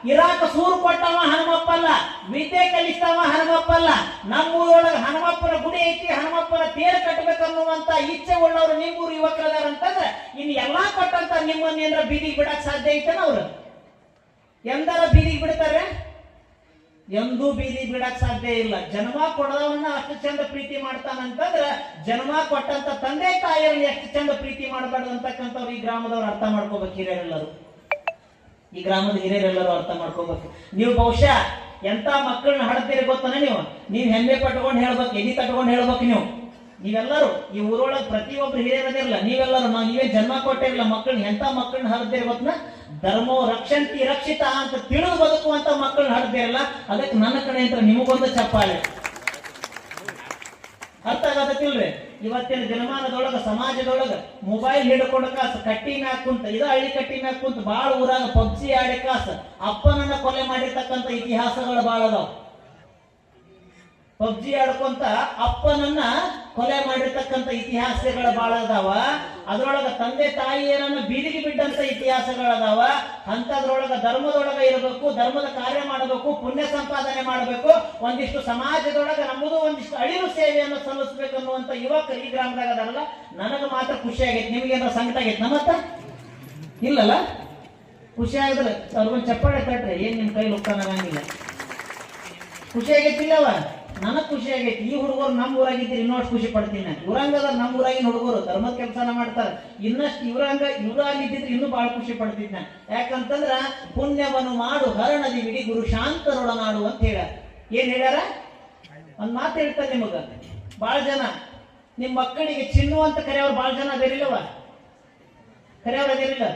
ಇರಾಕ ಸೂರು ಕೊಟ್ಟವ ಹನುಮಪ್ಪಲ್ಲ, ವಿದ್ಯೆ ಕಲಿಸ್ತವ ಹನುಮಪ್ಪಲ್ಲ. ನಮ್ಮೂರೊಳಗೆ ಹನುಮಪ್ಪನ ಗುಡಿ ಐತಿ, ಹನುಮಪ್ಪನ ತೇರು ಕಟ್ಟಬೇಕನ್ನುವಂತ ಇಚ್ಛೆ ಉಳ್ಳವರು ನಿಮ್ಮೂರು ಯುವಕರದಾರ ಅಂತಂದ್ರೆ ಇನ್ನು ಎಲ್ಲಾ ಕೊಟ್ಟಂತ ನಿಮ್ಮನ್ನೇನ್ರ ಬೀದಿಗೆ ಬಿಡಕ್ ಸಾಧ್ಯ ಐತನ ಅವ್ರು? ಎಂದಾರ ಬೀದಿಗೆ ಬಿಡ್ತಾರೆ? ಎಂದೂ ಬೀದಿಗೆ ಬಿಡಕ್ ಸಾಧ್ಯ ಇಲ್ಲ. ಜನ್ಮ ಕೊಡದವನ್ನ ಅಷ್ಟು ಚಂದ ಪ್ರೀತಿ ಮಾಡ್ತಾನಂತಂದ್ರ ಜನ್ಮ ಕೊಟ್ಟಂತ ತಂದೆ ತಾಯಿಯರನ್ನ ಎಷ್ಟು ಚಂದ ಪ್ರೀತಿ ಮಾಡಬಾರ್ದು ಅಂತಕ್ಕಂಥವ್ರು ಈ ಗ್ರಾಮದವ್ರು ಅರ್ಥ ಮಾಡ್ಕೋಬೇಕು. ಹಿರಿಯರೆಲ್ಲರೂ, ಈ ಗ್ರಾಮದ ಹಿರಿಯರೆಲ್ಲರೂ ಅರ್ಥ ಮಾಡ್ಕೋಬೇಕು. ನೀವು ಬಹುಶಃ ಎಂತ ಮಕ್ಕಳನ್ನ ಹಡ್ತೀರಿ ಗೊತ್ತಾನೆ? ನೀವು ಹೆಮ್ಮೆ ಪಟ್ಕೊಂಡು ಹೇಳ್ಬೇಕು, ಎದಿ ತಟ್ಕೊಂಡು ಹೇಳ್ಬೇಕು. ನೀವೆಲ್ಲರೂ ಈ ಊರೊಳಗೆ ಪ್ರತಿಯೊಬ್ರು ಹಿರಿಯರದಿರಲ್ಲ, ನೀವೆಲ್ಲರೂ ನೀವೇ ಜನ್ಮ ಕೊಟ್ಟಿರಲ್ಲ ಮಕ್ಕಳನ್ನ, ಎಂತ ಮಕ್ಕಳನ್ನ ಹಡ್ದಿರಿ ಗೊತ್ತನ? ಧರ್ಮೋ ರಕ್ಷಂತಿ ರಕ್ಷಿತ ಅಂತ ತಿಳಿದು ಬದುಕುವಂತ ಮಕ್ಕಳನ್ನ ಹಡ್ದಿರಲ್ಲ. ಅದಕ್ಕೆ ನನ್ನ ಕಡೆ ಅಂತ ನಿಮಗೊಂದು ಚಪ್ಪಾಳೆ. ಅರ್ಥ ಆಗತ್ತಿಲ್ರಿ? ಇವತ್ತಿನ ಜನಮಾನದೊಳಗ ಸಮಾಜದೊಳಗ ಮೊಬೈಲ್ ಹಿಡ್ಕೊಂಡ ಕಾಸ ಕಟ್ಟಿ ಮ್ಯಾಗ ಕುಂತ, ಇದ ಹಳ್ಳಿ ಕಟ್ಟಿ ಮ್ಯಾಗ ಕುಂತ ಬಾಳ ಊರಾಗ ಪಬ್ಜಿ ಆಡಿ ಕಾಸ ಅಪ್ಪನನ್ನ ಕೊಲೆ ಮಾಡಿರ್ತಕ್ಕಂಥ ಇತಿಹಾಸಗಳು ಬಾಳ ಅದಾವ. ಪಬ್ಜಿ ಆಡ್ಕೊಂತ ಅಪ್ಪನನ್ನ ಕೊಲೆ ಮಾಡಿರ್ತಕ್ಕಂಥ ಇತಿಹಾಸಗಳು ಬಹಳ ಅದಾವ. ಅದ್ರೊಳಗ ತಂದೆ ತಾಯಿಯರನ್ನ ಬೀದಿಗೆ ಬಿಟ್ಟಂತ ಇತಿಹಾಸಗಳದಾವ. ಅಂತದ್ರೊಳಗ ಧರ್ಮದೊಳಗ ಇರಬೇಕು, ಧರ್ಮದ ಕಾರ್ಯ ಮಾಡಬೇಕು, ಪುಣ್ಯ ಸಂಪಾದನೆ ಮಾಡಬೇಕು, ಒಂದಿಷ್ಟು ಸಮಾಜದೊಳಗ ನಮ್ಮದು ಒಂದಿಷ್ಟು ಅಳಿವು ಸೇವೆಯನ್ನು ಸಲ್ಲಿಸಬೇಕು ಅನ್ನುವಂತ ಯುವಕರು ಈ ಗ್ರಾಮದಾಗ ಅದಾರಲ್ಲ. ನನಗ ಮಾತ್ರ ಖುಷಿ ಆಗೈತಿ. ನಿಮ್ಗೇನಾರ ಸಂಕಟ ಆಗೈತಿ? ನಮ್ಮತ್ತ ಇಲ್ಲಲ್ಲ. ಖುಷಿ ಆಗಿದ್ರೆ ಅವ್ರಿಗೊಂದು ಚಪ್ಪಾಳೆ ತಟ್ರಿ. ಏನ್ ನಿಮ್ ಕೈ ಲುಕ್ಕಾನಾಗಂಗಿಲ್ಲ. ಖುಷಿ ಆಗೈತಿಲ್ಲವ? ನನಗ್ ಖುಷಿ ಆಗೈತಿ. ಈ ಹುಡುಗರು ನಮ್ಮ ಊರಾಗಿದ್ದೀರಿ ಇನ್ನಷ್ಟು ಖುಷಿ ಪಡ್ತೀನಿ. ಊರಂಗದ ನಮ್ಮ ಊರಾಗಿನ ಹುಡುಗರು ಧರ್ಮದ ಕೆಲಸನ ಮಾಡ್ತಾರೆ. ಇನ್ನಷ್ಟು ಇವರಾಗಿದ್ದಿದ್ರೆ ಇನ್ನೂ ಬಹಳ ಖುಷಿ ಪಡ್ತಿದ್ನ. ಯಾಕಂತಂದ್ರ ಪುಣ್ಯವನ್ನು ಮಾಡು ಹರಣದಿ ಬಿಡಿ ಗುರು ಶಾಂತರೊಡನಾಡು ಅಂತ ಹೇಳ್ಯಾರ. ಏನ್ ಹೇಳ್ಯಾರ? ಒಂದ್ ಮಾತು ಹೇಳ್ತಾರೆ ನಿಮಗ. ಬಹಳ ಜನ ನಿಮ್ ಮಕ್ಕಳಿಗೆ ಚಿನ್ನು ಅಂತ ಕರೆಯವ್ರು ಬಹಳ ಜನ ಅದೇರಿಲ್ಲವ? ಕರೆಯವ್ರು ಅದೇರಿಲ್ಲ?